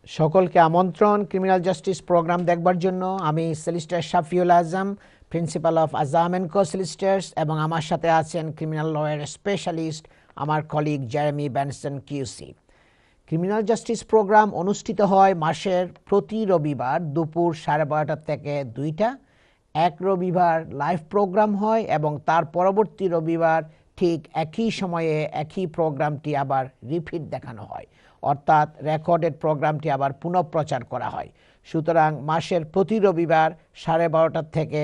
সকলকে আমন্ত্রণ criminal justice programme দেখবার জন্য। আমি solicitor Shafiul Azam, principal of Azam and co solicitors, এবং আমার সাথে আছেন ক্রিমিনাল লয়ার স্পেশালিস্ট আমার colleague Jeremy Benson QC. Criminal justice programme অনুষ্ঠিত হয় মাসের প্রতি রবিবার দুপুর 12:30 থেকে 2টা। এক রবিবার লাইভ প্রোগ্রাম হয় এবং তার পরবর্তী রবিবার ঠিক একই সময়ে একই প্রোগ্রামটি আবার রিপিট দেখানো হয়, অর্থাৎ রেকর্ডেড প্রোগ্রামটি আবার পুনঃপ্রচার করা হয়। সুতরাং মাসের প্রতি রবিবার 12:30 থেকে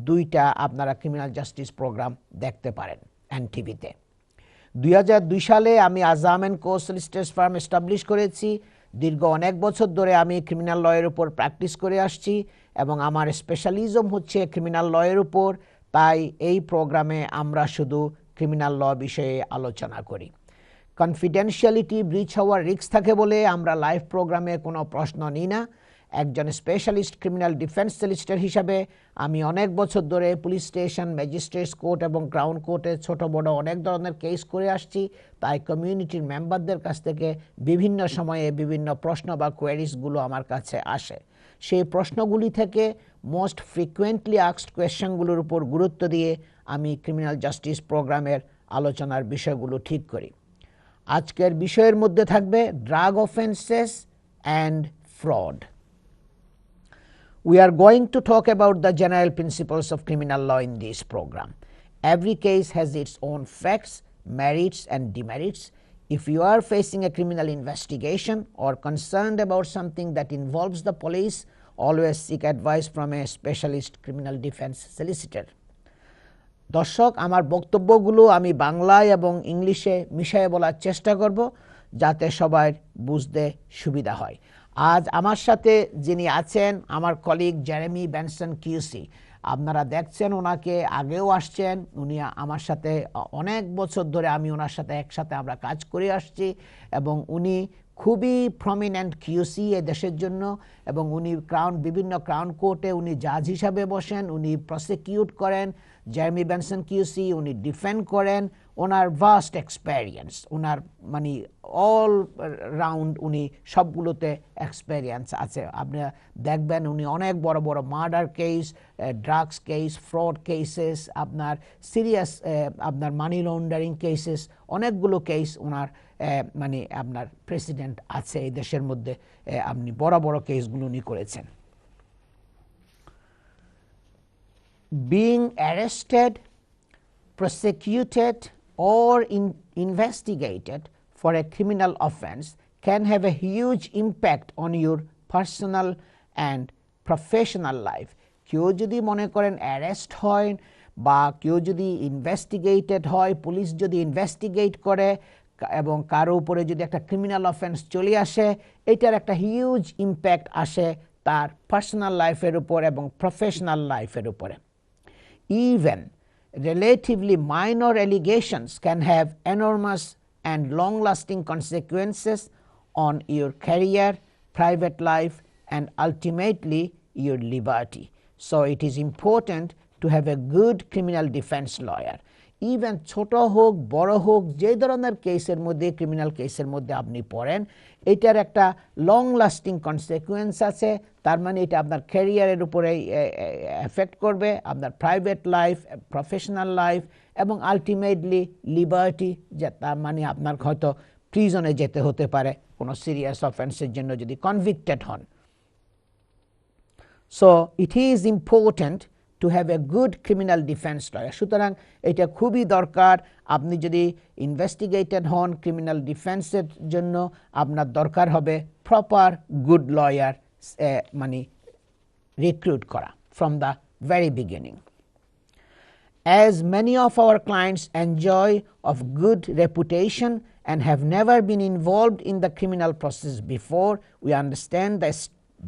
2টা আপনারা ক্রিমিনাল জাস্টিস প্রোগ্রাম দেখতে পারেন এনটিভিতে। 2002 সালে আমি আজাম অ্যান্ড কো সলিসিটর্স ফার্ম এস্টাবলিশ করেছি। দীর্ঘ অনেক বছর ধরে আমি ক্রিমিনাল লয়ের উপর প্র্যাকটিস করে আসছি এবং আমার স্পেশালিজম হচ্ছে ক্রিমিনাল লয়ের উপর। তাই এই প্রোগ্রামে আমরা শুধু ক্রিমিনাল ল বিষয়ে আলোচনা করি। কনফিডেন্সিয়ালিটি ব্রিচ হওয়ার রিস্ক থাকে বলে আমরা লাইভ প্রোগ্রামে কোনো প্রশ্ন নিই না। একজন স্পেশালিস্ট ক্রিমিনাল ডিফেন্স সলিসিটর হিসাবে আমি অনেক বছর ধরে পুলিশ স্টেশন, ম্যাজিস্ট্রেটস কোর্ট এবং ক্রাউন কোর্টে ছোট বড় অনেক ধরনের কেস করে আসছি। তাই কমিউনিটির মেম্বারদের কাছ থেকে বিভিন্ন সময়ে বিভিন্ন প্রশ্ন বা কোয়েরিজগুলো আমার কাছে আসে। সেই প্রশ্নগুলি থেকে মোস্ট ফ্রিকুয়েন্টলি আস্কড কোয়েশ্চেনগুলোর উপর গুরুত্ব দিয়ে আমি ক্রিমিনাল জাস্টিস প্রোগ্রামের আলোচনার বিষয়গুলো ঠিক করি। আজকের বিষয়ের মধ্যে থাকবে drug offences and fraud. We are going to talk about the general principles of criminal law in this program. Every case has its own facts, merits and demerits. If you are facing a criminal investigation or concerned about something that involves the police, always seek advice from a specialist criminal defense solicitor. দর্শক, আমার বক্তব্যগুলো আমি বাংলায় এবং ইংলিশে মিশিয়ে বলার চেষ্টা করব যাতে সবার বুঝতে সুবিধা হয়। আজ আমার সাথে যিনি আছেন আমার কলিগ জেরেমি বেনসন কিউসি। আপনারা দেখছেন ওনাকে, আগেও আসছেন। উনি আমার সাথে অনেক বছর ধরে আমি ওনার সাথে একসাথে আমরা কাজ করে আসছি এবং উনি খুবই প্রমিনেন্ট কিউসি এ দেশের জন্য। এবং উনি বিভিন্ন ক্রাউন কোর্টে উনি জাজ হিসাবে বসেন, উনি প্রসিকিউট করেন। জেরেমি বেনসন কিউসি উনি ডিফেন্ড করেন। ওনার ভাস্ট এক্সপেরিয়েন্স, ওনার মানে অল রাউন্ড উনি সবগুলোতে এক্সপেরিয়েন্স আছে। আপনি দেখবেন উনি অনেক বড় বড় murder case, drugs case, fraud cases, আপনার সিরিয়াস আপনার মানি লন্ডারিং কেসেস, অনেকগুলো কেস ওনার মানে আপনার প্রেসিডেন্ট আছে এই দেশের মধ্যে। আপনি বড় বড় কেসগুলো উনি করেছেন। Being arrested, prosecuted or investigated for a criminal offense can have a huge impact on your personal and professional life. কেউ যদি মনে করেন অ্যারেস্ট হয় বা কেউ যদি ইনভেস্টিগেটেড হয়, পুলিশ যদি ইনভেস্টিগেট করে এবং কারো উপরে যদি একটা ক্রিমিনাল অফেন্স চলে আসে, এটার একটা হিউজ ইম্প্যাক্ট আসে তার পার্সোনাল লাইফের উপর এবং প্রফেশনাল লাইফের উপরে। Even relatively minor allegations can have enormous and long-lasting consequences on your career, private life, and ultimately your liberty. So it is important to have a good criminal defense lawyer. Even ছোট হোক বড় হোক, যে ধরনের কেসের মধ্যে criminal কেসের মধ্যে আপনি পড়েন, এটার একটা লং লাস্টিং কনসিকুয়েন্স আছে। তার মানে এটা আপনার ক্যারিয়ারের উপরে এফেক্ট করবে, আপনার প্রাইভেট লাইফ, প্রফেশনাল লাইফ এবং আলটিমেটলি লিবার্টি, যে তার মানে আপনার হয়তো প্রিজনে যেতে হতে পারে কোনো সিরিয়াস অফেন্সের জন্য যদি কনভিক্টেড হন। So it is important to have a good criminal defense lawyer. সুতরাং এটা খুবই দরকার। আপনি যদি ইনভেস্টিগেটেড হন ক্রিমিনাল ডিফেন্সের জন্য, আপনার দরকার হবে প্রপার গুড লয়ার মানে রিক্রুট করা from the very beginning. As many of our clients enjoy of good reputation and have never been involved in the criminal process before, we understand the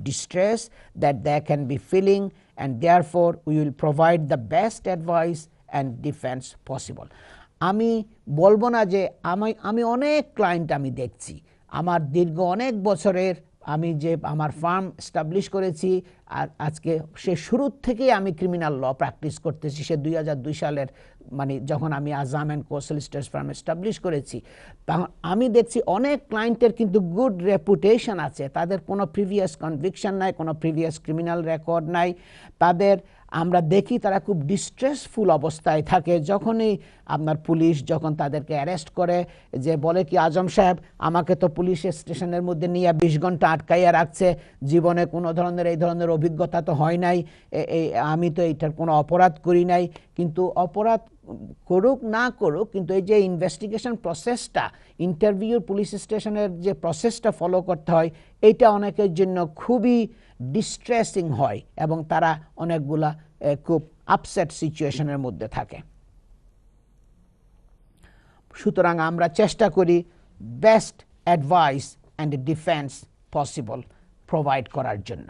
distress that they can be feeling, and therefore we will provide the best advice and defense possible. আমি বলবো না যে আমি অনেক client আমি দেখছি, আমার দীর্ঘ অনেক বছরের আমি যে আমার ফার্ম এস্টাবলিশ করেছি আজকে সে শুরু থেকেই আমি ক্রিমিনাল ল প্র্যাকটিস করতেছি, সে 2002 সালের মানে যখন আমি আজাম অ্যান্ড কো সলিসিটর্স ফার্ম এস্টাবলিশ করেছি, তখন আমি দেখছি অনেক ক্লায়েন্টের কিন্তু গুড রেপুটেশন আছে, তাদের কোনো প্রিভিয়াস কনভিকশন নাই, কোনো প্রিভিয়াস ক্রিমিনাল রেকর্ড নাই, তাদের আমরা দেখি তারা খুব ডিস্ট্রেসফুল অবস্থায় থাকে। যখনই আপনার পুলিশ যখন তাদেরকে অ্যারেস্ট করে, যে বলে কি আজম সাহেব আমাকে তো পুলিশ স্টেশনের মধ্যে নিয়ে 20 ঘন্টা আটকাইয়া রাখছে, জীবনে কোনো ধরনের এই ধরনের অভিজ্ঞতা তো হয় নাই, আমি তো এইটার কোনো অপরাধ করি নাই। কিন্তু অপরাধ করুক না করুক, কিন্তু এই যে ইনভেস্টিগেশন প্রসেসটা, ইন্টারভিউর পুলিশ স্টেশনের যে প্রসেসটা ফলো করতে হয়, এইটা অনেকের জন্য খুবই ডিস্ট্রেসিং হয় এবং তারা অনেকগুলা খুব আপসেট সিচুয়েশনের মধ্যে থাকে। সুতরাং আমরা চেষ্টা করি best advice and defence possible provide করার জন্য।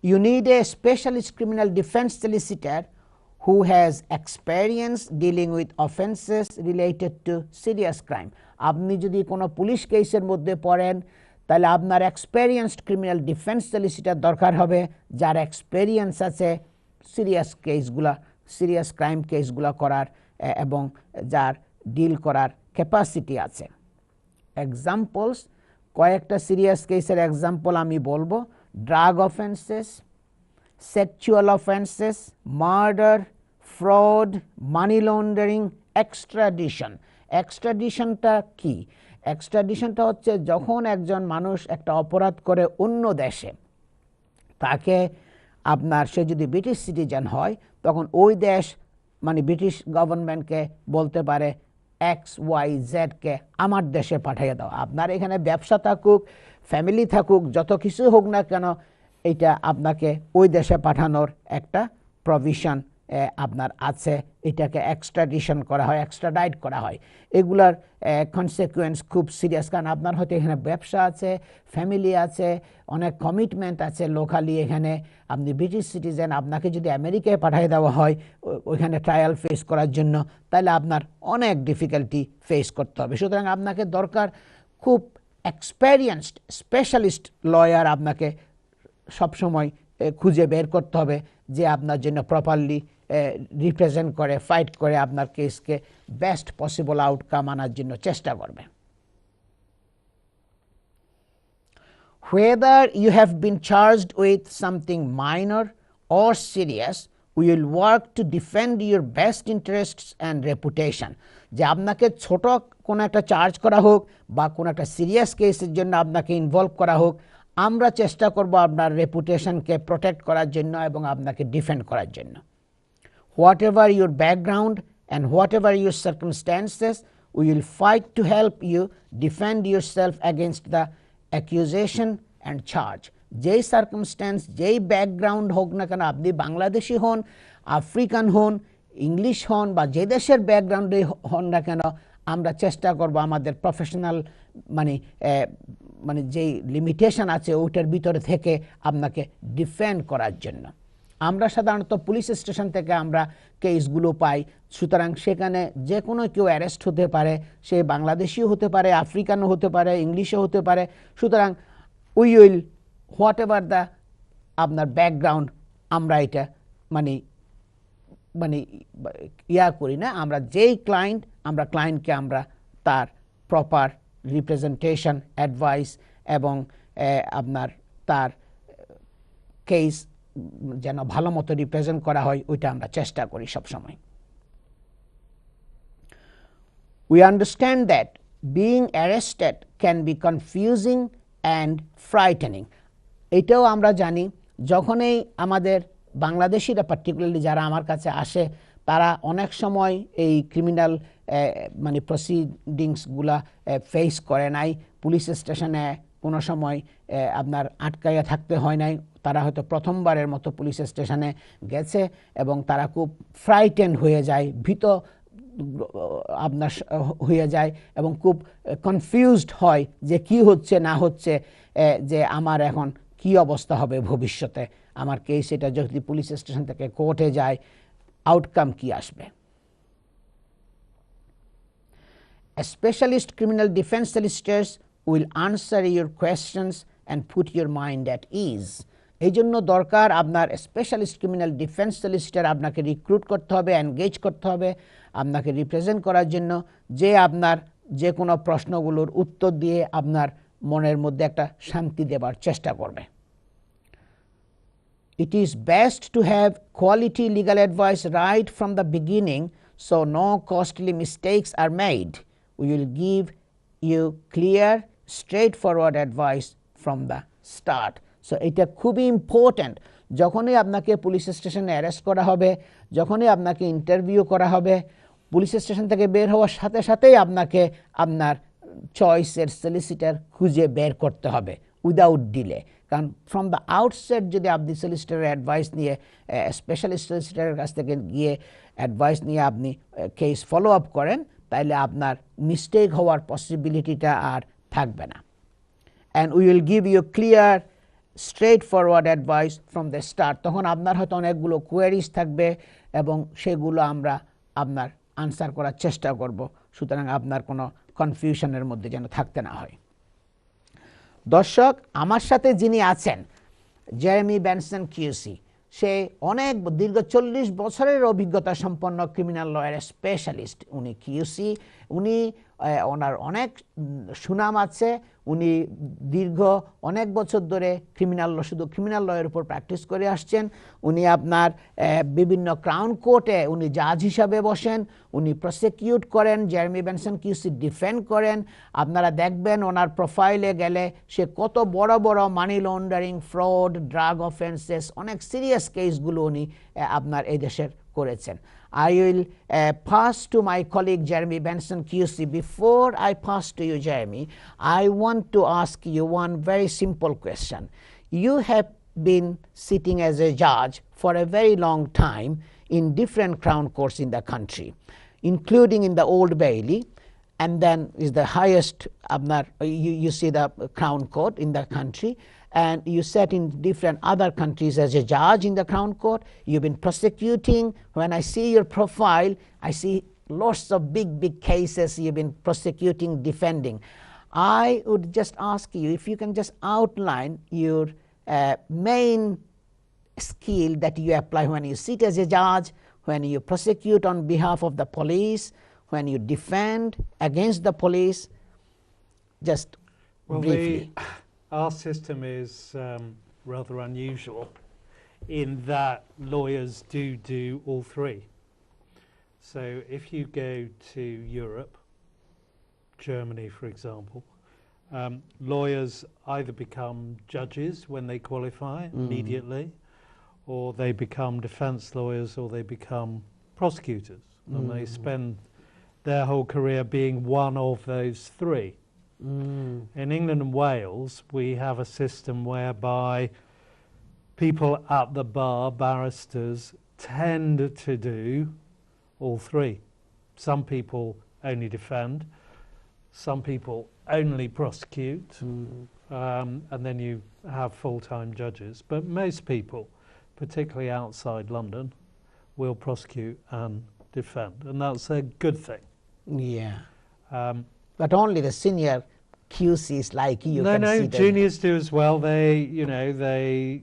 You need a specialist criminal defense solicitor who has experience dealing with offenses related to serious crime. আপনি যদি কোনো পুলিশ কেসের মধ্যে পড়েন, তাহলে আপনার এক্সপেরিয়েন্সড ক্রিমিনাল ডিফেন্স সলিসিটর দরকার হবে, যার এক্সপেরিয়েন্স আছে সিরিয়াস ক্রাইম কেসগুলো করার এবং যার ডিল করার ক্যাপাসিটি আছে। এক্সাম্পলস, কয়েকটা সিরিয়াস কেসের এক্সাম্পল আমি বলবো: drug offences, sexual offences, murder, fraud, money laundering, extradition. এক্সট্রাডিশনটা কি? এক্সট্রাডিশনটা হচ্ছে যখন একজন মানুষ একটা অপরাধ করে অন্য দেশে, তাকে আপনার সে যদি ব্রিটিশ সিটিজেন হয়, তখন ওই দেশ মানে ব্রিটিশ গভর্নমেন্টকে বলতে পারে XYZ-কে আমার দেশে পাঠিয়ে দাও। আপনার এখানে ব্যবসা থাকুক, ফ্যামিলি থাকুক, যত কিছু হোক না কেন, এইটা আপনাকে ওই দেশে পাঠানোর একটা প্রভিশন আপনার আছে, এটাকে এক্সট্রাডিশন করা হয়, এক্সট্রাডাইট করা হয়। এগুলার কনসিকুয়েন্স খুব সিরিয়াস, কারণ আপনার হয়তো এখানে ব্যবসা আছে, ফ্যামিলি আছে, অনেক কমিটমেন্ট আছে লোকালি, এখানে আপনি ব্রিটিশ সিটিজেন, আপনাকে যদি আমেরিকায় পাঠিয়ে দেওয়া হয় ওইখানে ট্রায়াল ফেস করার জন্য, তাহলে আপনার অনেক ডিফিকাল্টি ফেস করতে হবে। সুতরাং আপনাকে দরকার খুব এক্সপেরিয়েন্সড স্পেশালিস্ট লয়ার, আপনাকে সবসময় খুঁজে বের করতে হবে যে আপনার জন্য প্রপারলি রিপ্রেজেন্ট করে, ফাইট করে আপনার কেসকে বেস্ট পসিবল আউটকাম আনার জন্য চেষ্টা করবে। Whether you have been charged with something minor or serious, we will work to defend your best interests and reputation. যে আপনাকে ছোট কোনো একটা চার্জ করা হোক বা কোনো একটা সিরিয়াস কেসের জন্য আপনাকে ইনভলভ করা হোক, আমরা চেষ্টা করব আপনার রেপুটেশনকে প্রোটেক্ট করার জন্য এবং আপনাকে ডিফেন্ড করার জন্য। Whatever your background and whatever your circumstances, we will fight to help you defend yourself against the accusation and charge. যেই সার্কামস্ট্যান্স, যেই ব্যাকগ্রাউন্ড হোক না কেন, আপনি বাংলাদেশি হন, আফ্রিকান হন, ইংলিশ হন বা যে দেশের ব্যাকগ্রাউন্ডে হন না কেন, আমরা চেষ্টা করব আমাদের প্রফেশনাল মানে যেই লিমিটেশন আছে ওটার ভিতরে থেকে আপনাকে ডিফেন্ড করার জন্য। আমরা সাধারণত পুলিশ স্টেশন থেকে আমরা কেসগুলো পাই, সুতরাং সেখানে যে কোনো কেউ অ্যারেস্ট হতে পারে, সে বাংলাদেশিও হতে পারে, আফ্রিকানও হতে পারে, ইংলিশও হতে পারে। সুতরাং we will what ever the আপনার ব্যাকগ্রাউন্ড, আমরা এটা মানে করি না, আমরা যেই ক্লায়েন্ট, আমরা ক্লায়েন্টকে আমরা তার প্রপার রিপ্রেজেন্টেশন, অ্যাডভাইস এবং আপনার তার কেস যেন ভালো মতো রিপ্রেজেন্ট করা হয়, ওইটা আমরা চেষ্টা করি সবসময়। We understand that being arrested can be confusing and frightening. এটাও আমরা জানি, যখনই আমাদের বাংলাদেশিরা পার্টিকুলারলি যারা আমার কাছে আসে, তারা অনেক সময় এই ক্রিমিনাল মানে প্রসিডিংসগুলা ফেস করে নাই, পুলিশ স্টেশনে কোনো সময় আপনার আটকাইয়া থাকতে হয় নাই, তারা হয়তো প্রথমবারের মতো পুলিশ স্টেশনে গেছে এবং তারা খুব ফ্রাইটেন হয়ে যায়, ভীত আপনার হয়ে যায় এবং খুব কনফিউজড হয় যে কি হচ্ছে না হচ্ছে, যে আমার এখন কি অবস্থা হবে ভবিষ্যতে, আমার কেস এটা যদি পুলিশ স্টেশন থেকে কোর্টে যায় আউটকাম কি আসবে। A specialist criminal defense solicitors will answer your questions and put your mind at ease. এই জন্য দরকার আপনার স্পেশালিস্ট ক্রিমিনাল ডিফেন্স সলিসিটর আপনাকে রিক্রুট করতে হবে, এনগেজ করতে হবে আপনাকে রিপ্রেজেন্ট করার জন্য, যে আপনার যে কোনো প্রশ্নগুলোর উত্তর দিয়ে আপনার মনের মধ্যে একটা শান্তি দেবার চেষ্টা করবে। It is best to have quality legal advice right from the beginning, so no costly mistakes are made. We will give you clear, straightforward advice from the start. So এটা খুবই ইম্পর্ট্যান্ট। যখনই আপনাকে পুলিশ স্টেশনে arrest করা হবে, যখনই আপনাকে interview করা হবে, পুলিশ স্টেশন থেকে বের হওয়ার সাথে সাথেই আপনাকে আপনার চয়েসের সলিসিটর খুঁজে বের করতে হবে উইদাউট ডিলে। কারণ ফ্রম দ্য আউটসেট যদি আপনি সলিসিটরের অ্যাডভাইস নিয়ে স্পেশালিস্ট সলিসিটরের কাছ থেকে গিয়ে অ্যাডভাইস নিয়ে আপনি কেস ফলো আপ করেন, তাহলে আপনার মিস্টেক হওয়ার পসিবিলিটিটা আর থাকবে না। And we will give you clear straightforward advice from the start. তখন আপনার হয়তো অনেকগুলো কোয়ারিজ থাকবে এবং সেগুলো আমরা আপনার আনসার করার চেষ্টা করব, সুতরাং আপনার কোনো কনফিউশনের মধ্যে যেন থাকতে না হয়। দর্শক, আমার সাথে যিনি আছেন জেরেমি বেনসন কিউসি, সে অনেক দীর্ঘ 40 বছরের অভিজ্ঞতা সম্পন্ন ক্রিমিনাল লয়ার স্পেশালিস্ট। উনি কিউসি, উনি ওনার অনেক সুনাম আছে। উনি দীর্ঘ অনেক বছর ধরে শুধু ক্রিমিনাল লয়ের উপর প্র্যাকটিস করে আসছেন। উনি আপনার বিভিন্ন ক্রাউন কোর্টে উনি জাজ হিসাবে বসেন, উনি প্রসিকিউট করেন, জেরেমি বেনসন কিউসি ডিফেন্ড করেন। আপনারা দেখবেন ওনার প্রোফাইলে গেলে সে কত বড় বড় money laundering, fraud, drug offences, অনেক সিরিয়াস কেসগুলো উনি আপনার এই দেশের করেছেন। I will pass to my colleague Jeremy Benson QC. Before I pass to you, Jeremy, I want to ask you one very simple question. You have been sitting as a judge for a very long time in different crown courts in the country, including in the Old Bailey, and then is the highest, you see the crown court in the country, and you sat in different other countries as a judge in the crown court. You've been prosecuting. When I see your profile, I see lots of big cases you've been prosecuting, defending. I would just ask you if you can just outline your main skill that you apply when you sit as a judge, when you prosecute on behalf of the police, when you defend against the police. Just briefly. Our system is rather unusual in that lawyers do all three. So if you go to Europe, Germany for example, lawyers either become judges when they qualify immediately, or they become defense lawyers, or they become prosecutors, and they spend their whole career being one of those three. In England and Wales, we have a system whereby people at the bar, barristers, tend to do all three. Some people only defend, some people only prosecute, and then you have full-time judges. But most people, particularly outside London, will prosecute and defend, and that's a good thing. Yeah. But only the senior QCs like you can No, see juniors do as well. They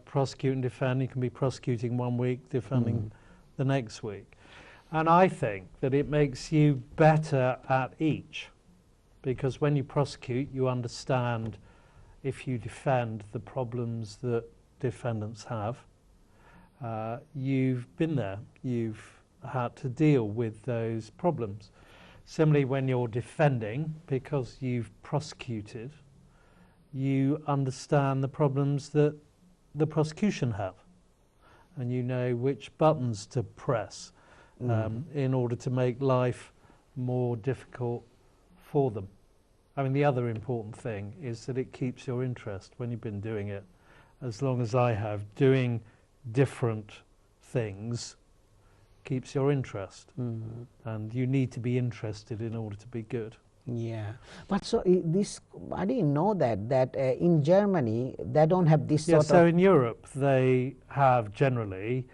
prosecute and defend. You can be prosecuting one week, defending the next week. And I think that it makes you better at each, because when you prosecute, you understand, if you defend, the problems that defendants have. You've been there. You've had to deal with those problems. Similarly, when you're defending, because you've prosecuted, you understand the problems that the prosecution have, and you know which buttons to press in order to make life more difficult for them. I mean, the other important thing is that it keeps your interest when you've been doing it, as long as I have. Doing different things keeps your interest, and you need to be interested in order to be good. Yeah, but so this, I didn't know that in Germany they don't have this sort So of. in Europe they have, generally,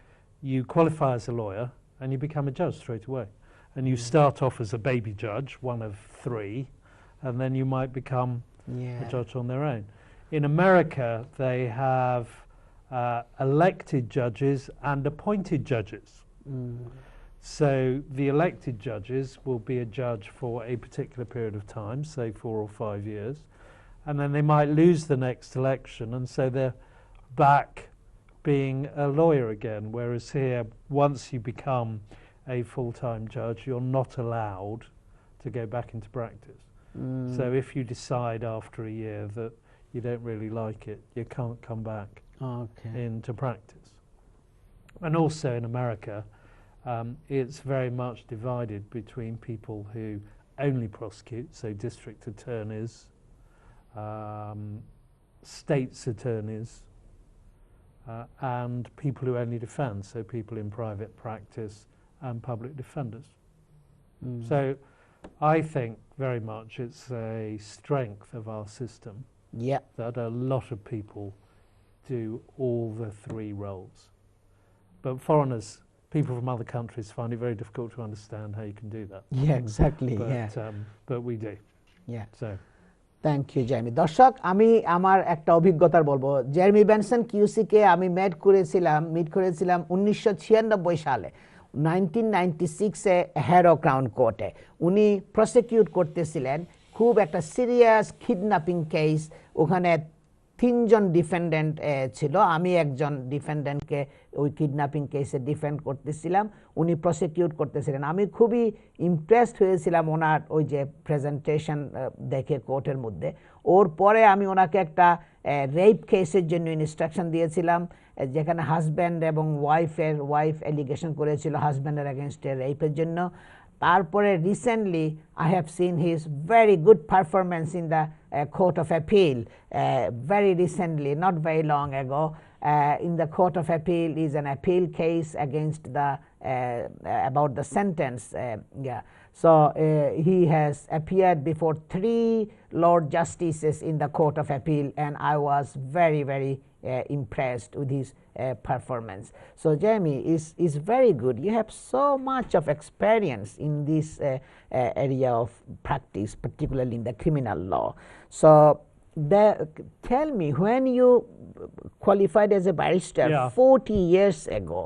you qualify as a lawyer and you become a judge straight away, and you start off as a baby judge, one of three, and then you might become a judge on their own. In America, they have elected judges and appointed judges. So the elected judges will be a judge for a particular period of time, say 4 or 5 years, and then they might lose the next election, and so they're back being a lawyer again. Whereas here, once you become a full-time judge, you're not allowed to go back into practice. So if you decide after a year that you don't really like it, you can't come back into practice. And also in America, it's very much divided between people who only prosecute, so district attorneys, state's attorneys, and people who only defend, so people in private practice and public defenders. So I think very much it's a strength of our system that a lot of people do all the 3 roles. But foreigners, people from other countries, find it very difficult to understand how you can do that. Exactly. But we do. So thank you Jeremy. দর্শক, আমি আমার একটা অভিজ্ঞতার বলবো। Jeremy Benson কিউসিকে আমি meet করেছিলাম 1996 সালে, 1996-এ harrow crown কোর্টে। উনি প্রসিকিউট করতেছিলেন খুব একটা সিরিয়াস কিডন্যাপিং কেস। ওখানে 3 জন ডিফেন্ডেন্ট ছিল, আমি একজন ডিফেন্ডেন্টকে ওই কিডন্যাপিং কেসে ডিফেন্ড করতেছিলাম, উনি প্রসিকিউট করতেছিলেন। আমি খুবই ইমপ্রেসড হয়েছিলাম ওনার ওই যে প্রেজেন্টেশন দেখে কোর্টের মধ্যে। ওর পরে আমি ওনাকে একটা রেপ কেসের জন্য ইনস্ট্রাকশন দিয়েছিলাম, যেখানে হাজব্যান্ড এবং ওয়াইফ এলিগেশন করেছিল হাজব্যান্ডের এগেনস্টে রেপের জন্য। তারপরে recently I have seen his very good performance in the Court of Appeal very recently, not very long ago. In the Court of Appeal is an appeal case against the about the sentence. So he has appeared before 3 Lord Justices in the Court of Appeal, and I was very impressed with his performance. So Jeremy is very good. You have so much of experience in this area of practice, particularly in the criminal law. So tell me, when you qualified as a barrister 40 years ago.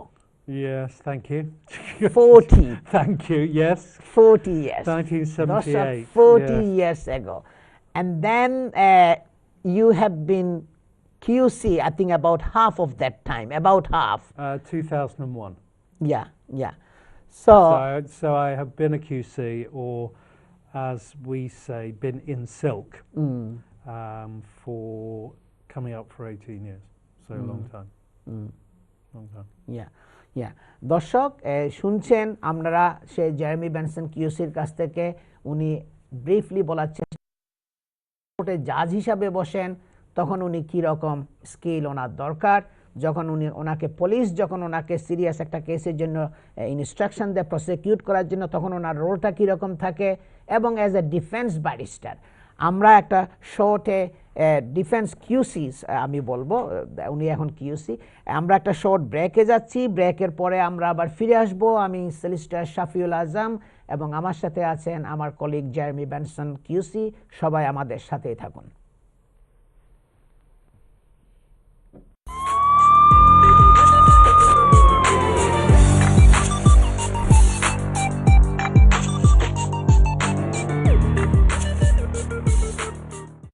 Yes, thank you. 40. Thank you, yes. 40 years. 1978. 40 years ago. And then you have been QC, I think about half of that time, about half. 2001. Yeah. So I have been a QC, or as we say, been in silk for coming up for 18 years. So a long time. Long time. Yeah. দর্শক, শুনছেন আপনারা সে Jeremy Benson কিউসির কাছ থেকে উনি briefly বলার চেষ্টা কোর্টে জাজ হিসাবে বসেন, তখন উনি কি রকম স্কিল ওনার দরকার, যখন ওনাকে পুলিশ যখন ওনাকে সিরিয়াস একটা কেসের জন্য ইনস্ট্রাকশন দেয় প্রসিকিউট করার জন্য, তখন ওনার রোলটা কীরকম থাকে, এবং অ্যাজ এ ডিফেন্স ব্যারিস্টার আমরা একটা শর্টে ডিফেন্স কিউসিস আমি বলবো, উনি এখন কিউসি, আমরা একটা শর্ট ব্রেকে যাচ্ছি। ব্রেকের পরে আমরা আবার ফিরে আসবো। আমি সলিসিটর শাফিউল আজম এবং আমার সাথে আছেন আমার কলিগ জেরেমি বেনসন কিউসি। সবাই আমাদের সাথেই থাকুন।